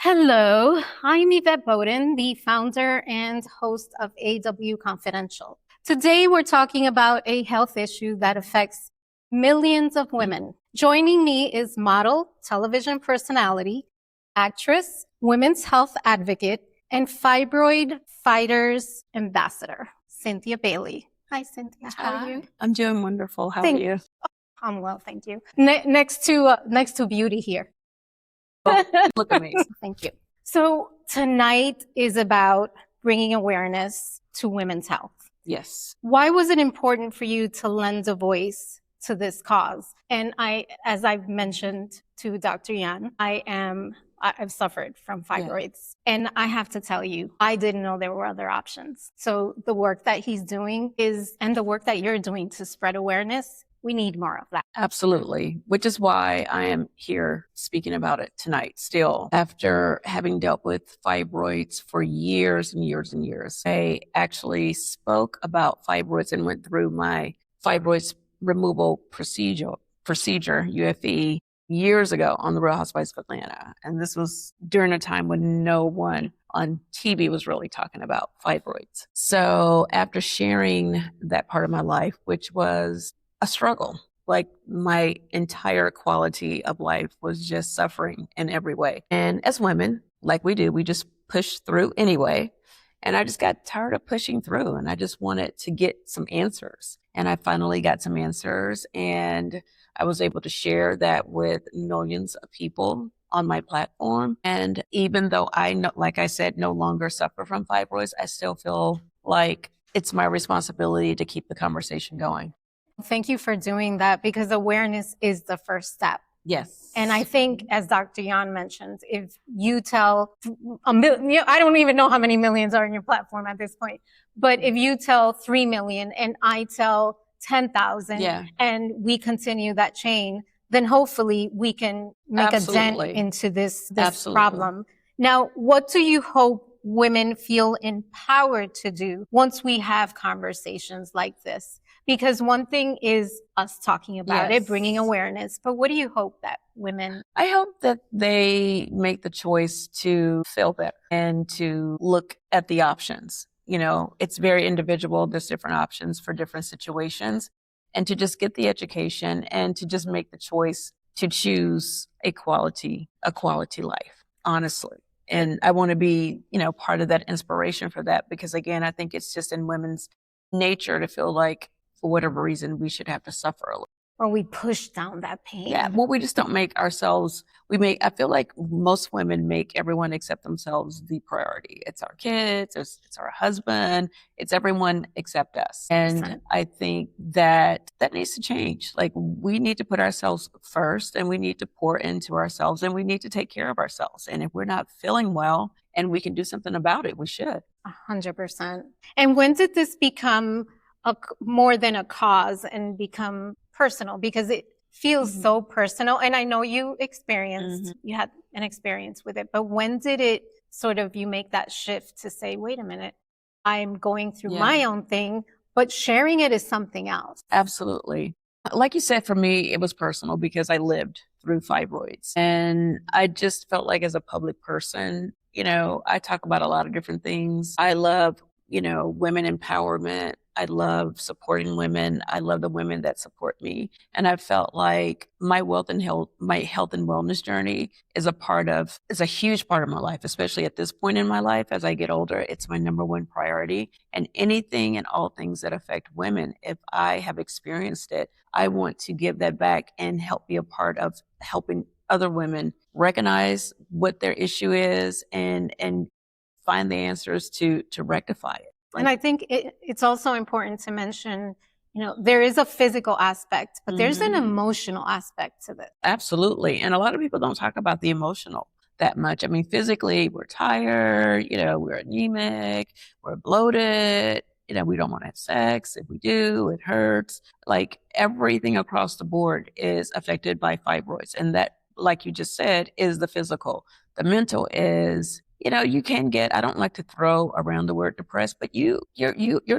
Hello, I'm Yvette Bodden, the founder and host of AW Confidential. Today, we're talking about a health issue that affects millions of women. Joining me is model, television personality, actress, women's health advocate, and fibroid fighters ambassador, Cynthia Bailey. Hi, Cynthia. How are you? I'm doing wonderful. How are you? I'm well, thank you. Next to beauty here. Well, look amazing. Thank you. So tonight is about bringing awareness to women's health. Yes. Why was it important for you to lend a voice to this cause? And as I've mentioned to Dr. Yan, I've suffered from fibroids. Yeah. And I have to tell you, I didn't know there were other options. So the work that he's doing and the work that you're doing to spread awareness, we need more of that. Absolutely. Which is why I am here speaking about it tonight still. After having dealt with fibroids for years and years and years, I actually spoke about fibroids and went through my fibroids removal procedure, UFE, years ago on the Real Housewives of Atlanta. And this was during a time when no one on TV was really talking about fibroids. So after sharing that part of my life, which was a struggle, like my entire quality of life was just suffering in every way. And as women, like we do, we just push through anyway. And I just got tired of pushing through and I just wanted to get some answers. And I finally got some answers and I was able to share that with millions of people on my platform. And even though I know, like I said, no longer suffer from fibroids, I still feel like it's my responsibility to keep the conversation going. Thank you for doing that because awareness is the first step. Yes. And I think, as Dr. Yan mentioned, if you tell I don't even know how many millions are in your platform at this point, but if you tell 3 million and I tell 10,000 and we continue that chain, then hopefully we can make a dent into this problem. Now, what do you hope women feel empowered to do once we have conversations like this? Because one thing is us talking about it, bringing awareness, but what do you hope that women? I hope that they make the choice to feel better and to look at the options. You know, it's very individual. There's different options for different situations, and to just get the education and to just make the choice to choose a quality life, honestly. And I want to be, part of that inspiration for that, because again, I think it's just in women's nature to feel like, for whatever reason, we should have to suffer a little. Or we push down that pain. Yeah, well, we just don't make ourselves, I feel like most women make everyone except themselves the priority. It's our kids, it's our husband, it's everyone except us. And I think that needs to change. Like, we need to put ourselves first and we need to pour into ourselves and we need to take care of ourselves. And if we're not feeling well and we can do something about it, we should. 100%. And when did this become more than a cause and become personal? Because it feels so personal. And I know you had an experience with it, but when did it you make that shift to say, wait a minute, I'm going through my own thing, but sharing it is something else? Absolutely. Like you said, for me, it was personal because I lived through fibroids and I just felt like, as a public person, I talk about a lot of different things. I love, women empowerment. I love supporting women. I love the women that support me. And I felt like my health and wellness journey is a huge part of my life, especially at this point in my life. As I get older, it's my number one priority. And anything and all things that affect women, if I have experienced it, I want to give that back and help be a part of helping other women recognize what their issue is and find the answers to rectify it. And I think it's also important to mention, there is a physical aspect, but there's an emotional aspect to this. Absolutely. And a lot of people don't talk about the emotional that much. I mean, physically, we're tired, we're anemic, we're bloated, we don't want to have sex. If we do, it hurts. Like, everything across the board is affected by fibroids. And that, like you just said, is the physical. The mental is, you can get, I don't like to throw around the word depressed, but your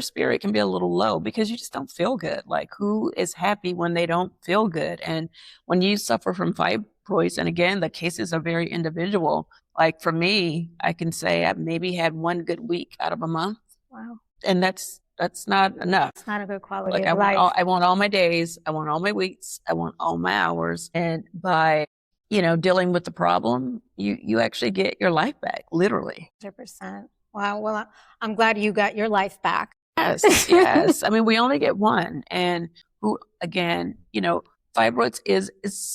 spirit can be a little low because you just don't feel good. Like, who is happy when they don't feel good? And when you suffer from fibroids, and again, the cases are very individual, Like for me, I can say I maybe had one good week out of a month. Wow. And that's not enough. It's not a good quality Like of life. I want all my days, I want all my weeks, I want all my hours. And by, dealing with the problem, you actually get your life back, literally. 100%. Wow. Well, I'm glad you got your life back. Yes, yes. I mean, we only get one. And fibroids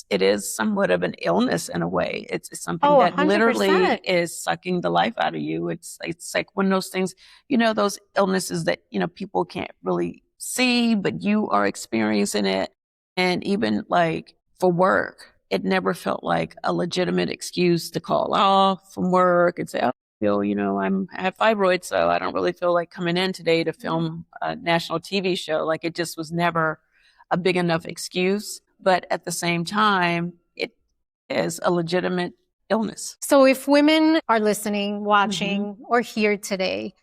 it is somewhat of an illness in a way. It's something that 100%. literally is sucking the life out of you. It's like one of those things, those illnesses that, people can't really see, but you are experiencing it. And even like for work, it never felt like a legitimate excuse to call off from work and say, oh, I have fibroids, so I don't really feel like coming in today to film a national TV show. Like it just was never a big enough excuse. But at the same time, it is a legitimate illness. So if women are listening, watching, or here today,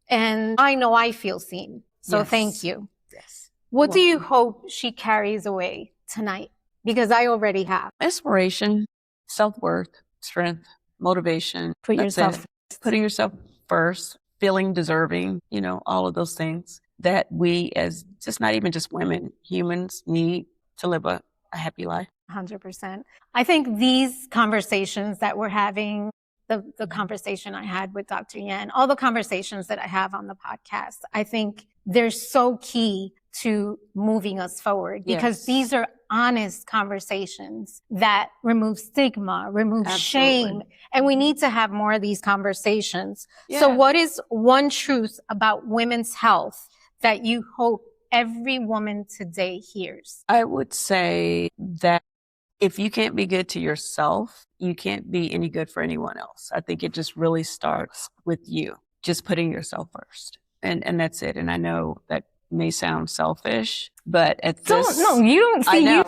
and I know I feel seen, so Yes. Thank you. Yes. What do you hope she carries away tonight? Because I already have. Inspiration, self-worth, strength, motivation. Put That's yourself it. Putting yourself first, feeling deserving, all of those things that we as just not even just women, humans need to live a happy life. 100%. I think these conversations that we're having, the conversation I had with Dr. Yan, all the conversations that I have on the podcast, I think they're so key to moving us forward because Yes. these are honest conversations that remove stigma, remove shame, and we need to have more of these conversations. Yeah. So what is one truth about women's health that you hope every woman today hears? I would say that if you can't be good to yourself, you can't be any good for anyone else. I think it just really starts with you, just putting yourself first. And that's it. And I know that may sound selfish, but at this... No, you don't see, you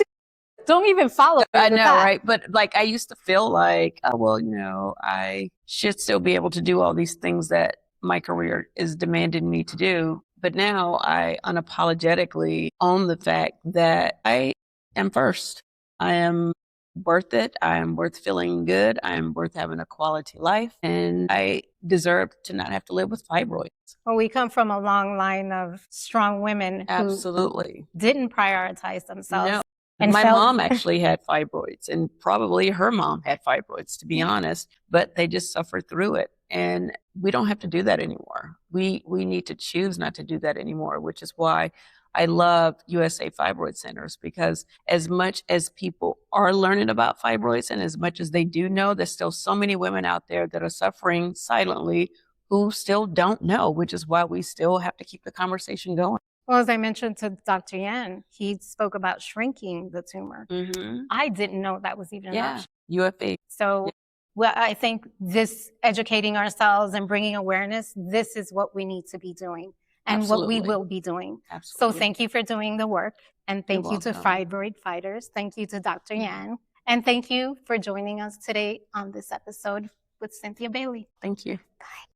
don't even follow. I know, right? But like, I used to feel like, oh, well, I should still be able to do all these things that my career is demanding me to do. But now I unapologetically own the fact that I am first. I am worth it. I am worth feeling good. I am worth having a quality life. And I deserve to not have to live with fibroids. Well, we come from a long line of strong women who Absolutely didn't prioritize themselves. No. And my mom actually had fibroids, and probably her mom had fibroids, to be honest, but they just suffered through it. And we don't have to do that anymore. We need to choose not to do that anymore, which is why I love USA Fibroid Centers, because as much as people are learning about fibroids and as much as they do know, there's still so many women out there that are suffering silently who still don't know, which is why we still have to keep the conversation going. Well, as I mentioned to Dr. Yan, he spoke about shrinking the tumor. Mm-hmm. I didn't know that was even an option. UFA. So well, I think this educating ourselves and bringing awareness, this is what we need to be doing and Absolutely. what we will be doing. Absolutely. So thank you for doing the work. And thank you to Fibroid Fighters. Thank you to Dr. Yan. And thank you for joining us today on this episode with Cynthia Bailey. Thank you. Bye.